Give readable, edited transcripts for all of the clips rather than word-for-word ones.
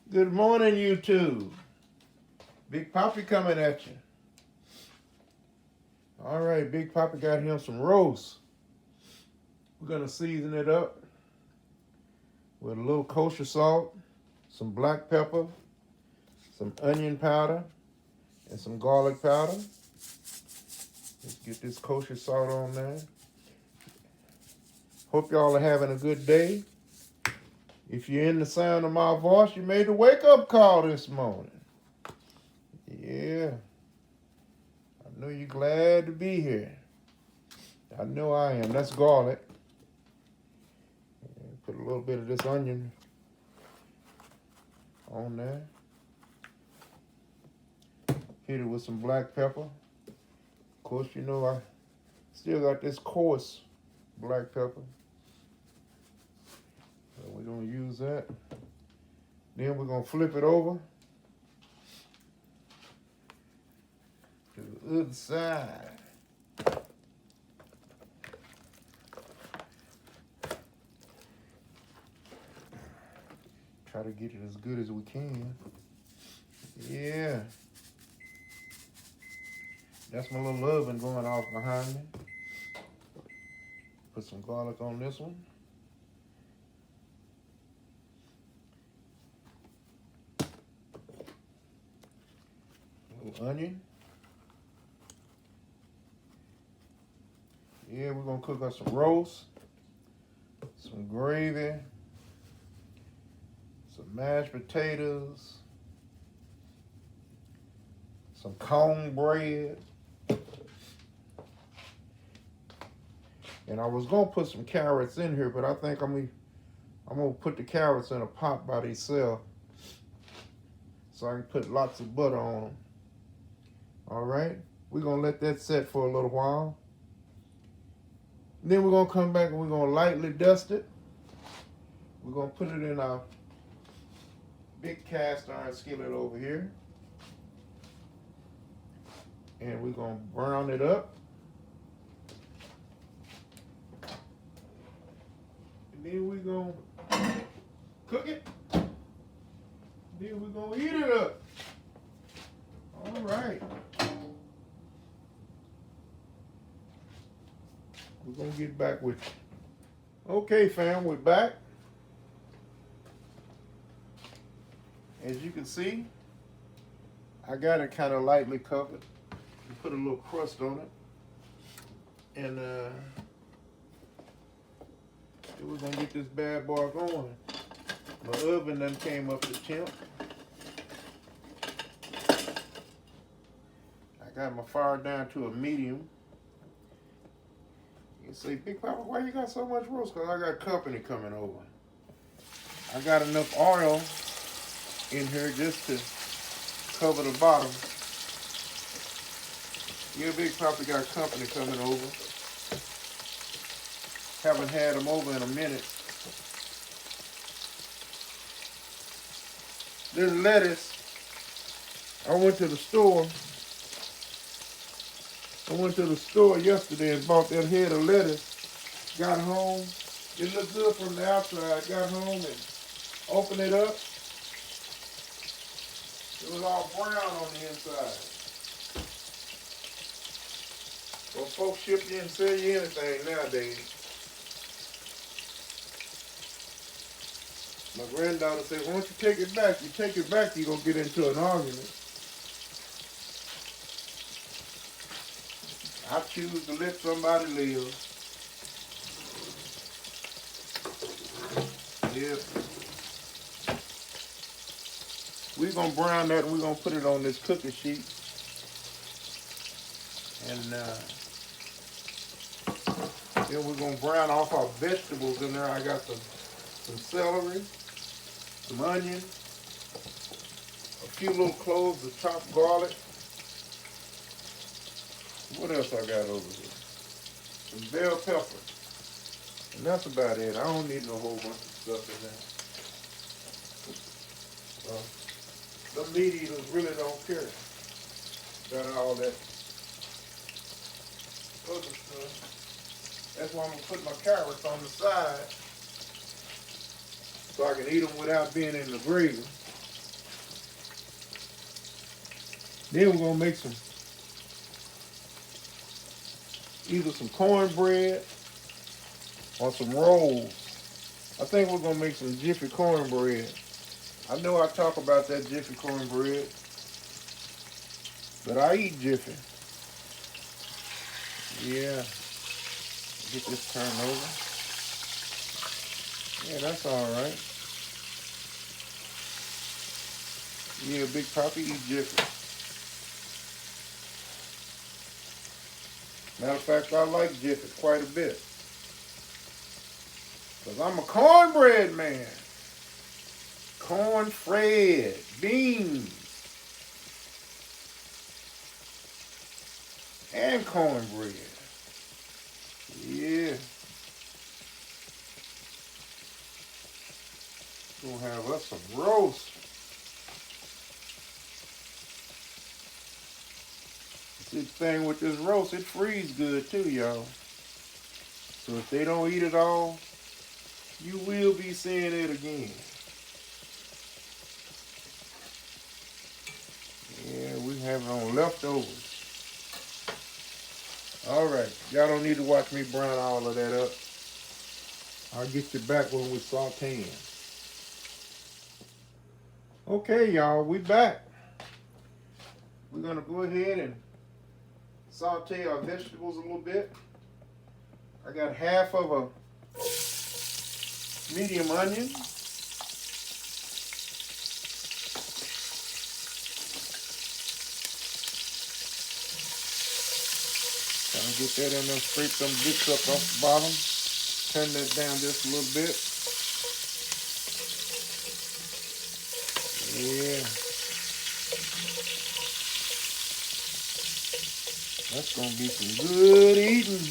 Good morning, YouTube. Big Poppy coming at you. All right, Big Poppy got him some roast. We're gonna season it up with a little kosher salt, some black pepper, some onion powder, and some garlic powder. Let's get this kosher salt on there. Hope y'all are having a good day. If you're in the sound of my voice, you made the wake-up call this morning. Yeah. I know you're glad to be here. I know I am. That's garlic. Put a little bit of this onion on there. Hit it with some black pepper. Of course, you know I still got this coarse black pepper. So we're going to use that. Then we're going to flip it over to the other side. Try to get it as good as we can. Yeah. That's my little oven going off behind me. Put some garlic on this one. A little onion. Yeah, we're going to cook up some roast, some gravy, some mashed potatoes, some cornbread. And I was going to put some carrots in here, but I think I'm going to put the carrots in a pot by themselves so I can put lots of butter on them. All right? We're going to let that set for a little while. Then we're going to come back and we're going to lightly dust it. We're going to put it in our big cast iron skillet over here. And we're going to brown it up. And then we're going to cook it. Then we're going to eat it up. All right. We're going to get back with you. Okay, fam, we're back. As you can see, I got it kind of lightly covered. Put a little crust on it. And then we're going to get this bad boy going. My oven done came up to temp. I got my fire down to a medium. You say, Big Papa, why you got so much roast? Because I got company coming over. I got enough oil in here just to cover the bottom. Yeah, Big Papa got company coming over. Haven't had them over in a minute. This lettuce, I went to the store yesterday and bought that head of lettuce. Got home. It looked good from the outside. Got home and opened it up. It was all brown on the inside. Well, folks ship you and sell you anything nowadays. My granddaughter said, why don't you take it back? You take it back, you're going to get into an argument. I choose to let somebody live. Yep. We're going to brown that and we're going to put it on this cookie sheet. And then we're going to brown off our vegetables in there. I got some celery, some onion, a few little cloves of chopped garlic. What else I got over here? Some bell pepper. And that's about it. I don't need no whole bunch of stuff in there. The meat eaters really don't care about all that other stuff. That's why I'm going to put my carrots on the side so I can eat them without being in the gravy. Then we're gonna make either some cornbread or some rolls. I think we're gonna make some Jiffy cornbread. I know I talk about that Jiffy cornbread, but I eat Jiffy. Yeah. Get this turned over. Yeah, that's all right. Yeah, Big Papi eat Jiffy. Matter of fact, I like Jiffy quite a bit. Because I'm a cornbread man. Cornbread, beans, and cornbread. Yeah. Gonna have us some roast. See, the thing with this roast, it freezes good too, y'all. So if they don't eat it all, you will be seeing it again. Yeah, we have it on leftovers. All right, y'all don't need to watch me brown all of that up. I'll get you back when we're sauteing. Okay, y'all, we back. We're gonna go ahead and saute our vegetables a little bit. I got half of a medium onion. Kind of get that in there, scrape some bits up off the bottom. Turn that down just a little bit. Yeah. That's going to be some good eating.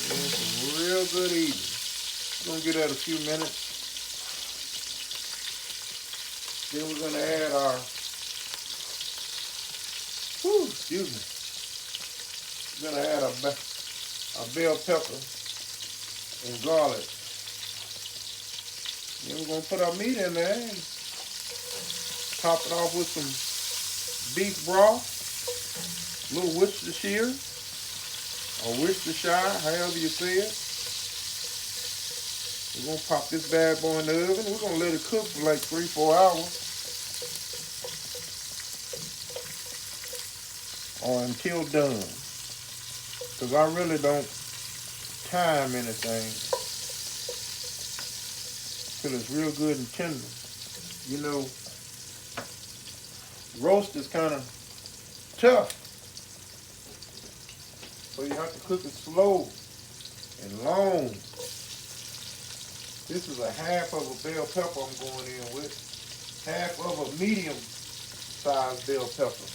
Yeah, some real good eating. We're going to give that a few minutes. Then we're going to add our, excuse me. We're going to add a bell pepper and garlic. Then we're going to put our meat in there and top it off with some beef broth, a little Worcestershire, or Worcestershire, however you say it. We're going to pop this bad boy in the oven. We're going to let it cook for like 3-4 hours. Or until done. Because I really don't time anything till it's real good and tender. You know, roast is kind of tough. So you have to cook it slow and long. This is a half of a bell pepper I'm going in with. Half of a medium sized bell pepper.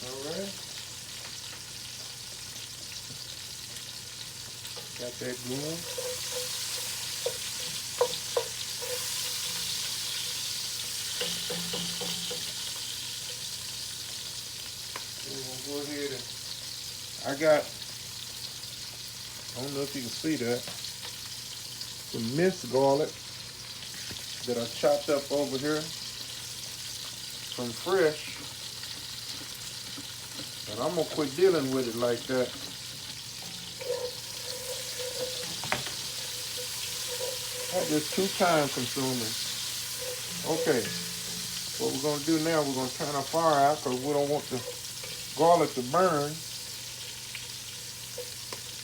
Alright. Got that going. We're going to go ahead and I don't know if you can see that, some minced garlic that I chopped up over here. Some fresh. But I'm going to quit dealing with it like that. That's just too time consuming. Okay, what we're going to do now, we're going to turn our fire out because we don't want the garlic to burn.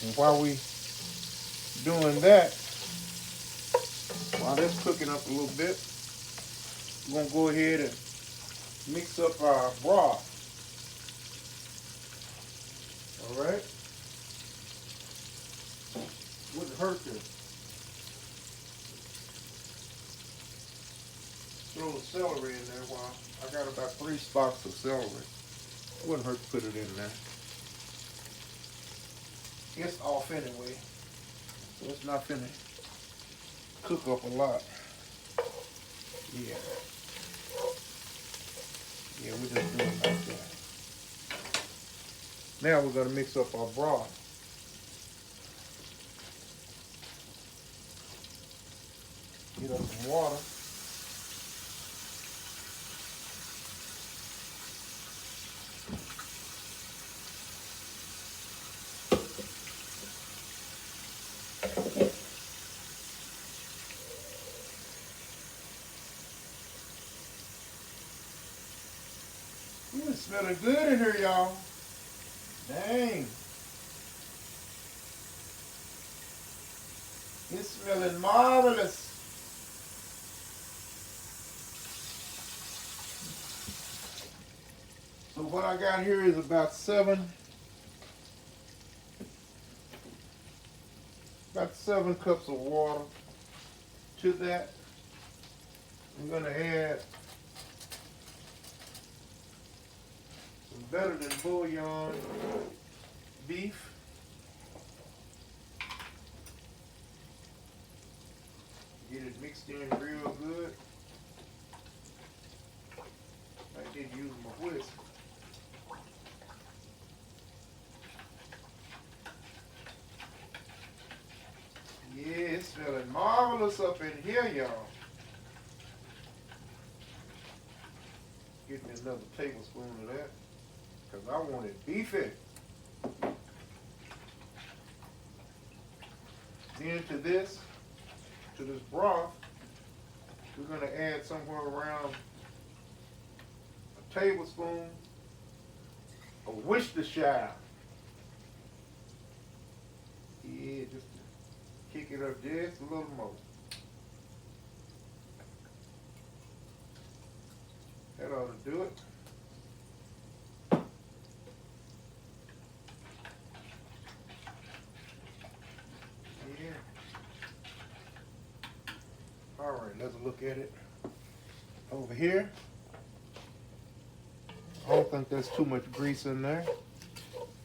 And while we doing that, while that's cooking up a little bit, we're going to go ahead and mix up our broth. All right? Wouldn't hurt to throw the celery in there while I got about 3 stalks of celery. Wouldn't hurt to put it in there. It's off anyway, so it's not finna cook up a lot. Yeah. Yeah, we're just doing it like that. Now we're gonna mix up our broth. Get us some water. Ooh, it's smelling good in here, y'all. Dang. It's smelling marvelous. So what I got here is about seven cups of water. To that, I'm gonna add some better than bouillon beef. Get it mixed in real good. I did use my whisk. Yeah, it's smelling marvelous up in here, y'all. Get me another tablespoon of that, because I want it beefy. Then to this broth, we're going to add somewhere around a tablespoon of Worcestershire. Yeah, just to kick it up just a little more. That ought to do it. Yeah. All right, let's look at it over here. I don't think there's too much grease in there.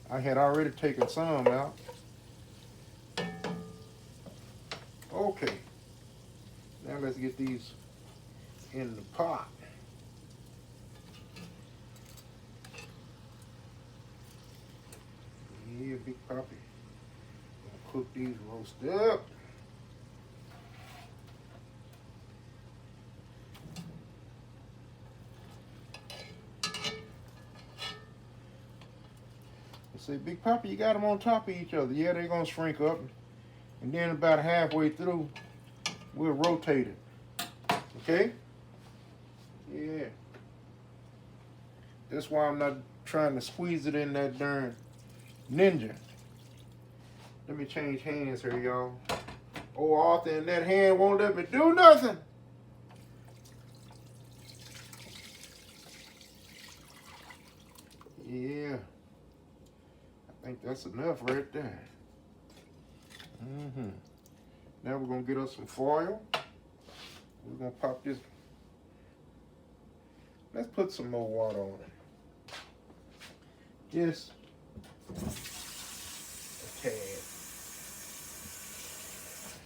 I had already taken some out. Okay. Now let's get these in the pot. Yeah, Big Papi. Gonna cook these roast up. Say, Big Papi, you got them on top of each other. Yeah, they're gonna shrink up, and then about halfway through, we'll rotate it. Okay? Yeah. That's why I'm not trying to squeeze it in that darn Ninja. Let me change hands here, y'all. Oh, Arthur, and that hand won't let me do nothing. Yeah. I think that's enough right there. Now we're going to get us some foil. We're going to pop this. Let's put some more water on it. Just a tad.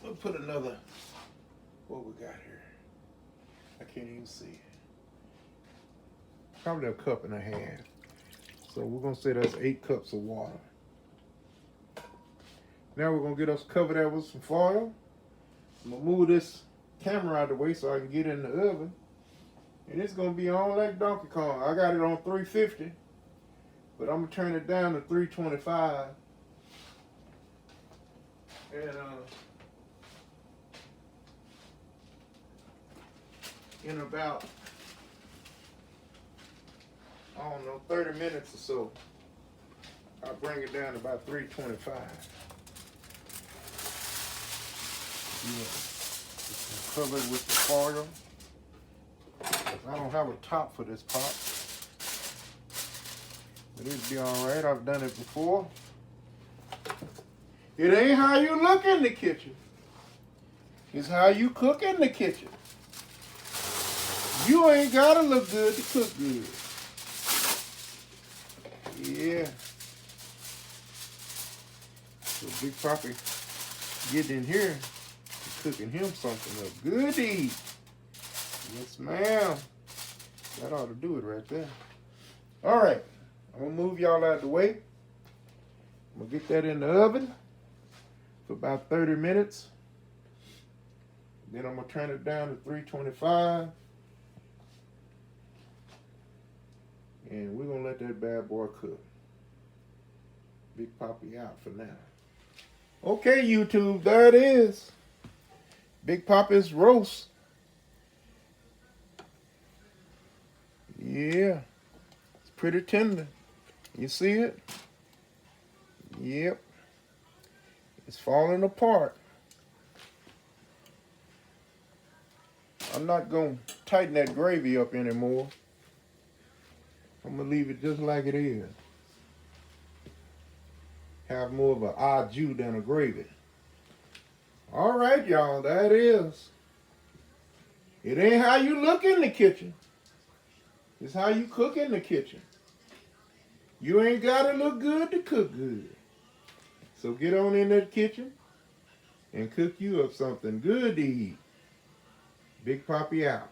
We'll put another, what we got here? I can't even see it. Probably a cup and a half. So we're going to say that's 8 cups of water. Now we're going to get us covered that with some foil. I'm going to move this camera out of the way so I can get in the oven. And it's going to be on like Donkey Kong. I got it on 350, but I'm going to turn it down to 325. And in about, I don't know, 30 minutes or so, I'll bring it down to about 325. Yeah, cover it with the foil. I don't have a top for this pot, but it'll be all right. I've done it before. It ain't how you look in the kitchen. It's how you cook in the kitchen. You ain't gotta look good to cook good. Yeah. So Big Papi getting in here and cooking him something up good to eat. Yes, ma'am. That ought to do it right there. All right. I'm going to move y'all out of the way. I'm going to get that in the oven for about 30 minutes. Then I'm going to turn it down to 325. And we're going to let that bad boy cook. Big Papi out for now. Okay, YouTube, there it is. Big Papi's roast. Yeah, it's pretty tender. You see it? Yep. It's falling apart. I'm not going to tighten that gravy up anymore. I'm going to leave it just like it is. Have more of an au jus than a gravy. All right, y'all, that is. It ain't how you look in the kitchen. It's how you cook in the kitchen. You ain't got to look good to cook good. So get on in that kitchen and cook you up something good to eat. Big Papi out.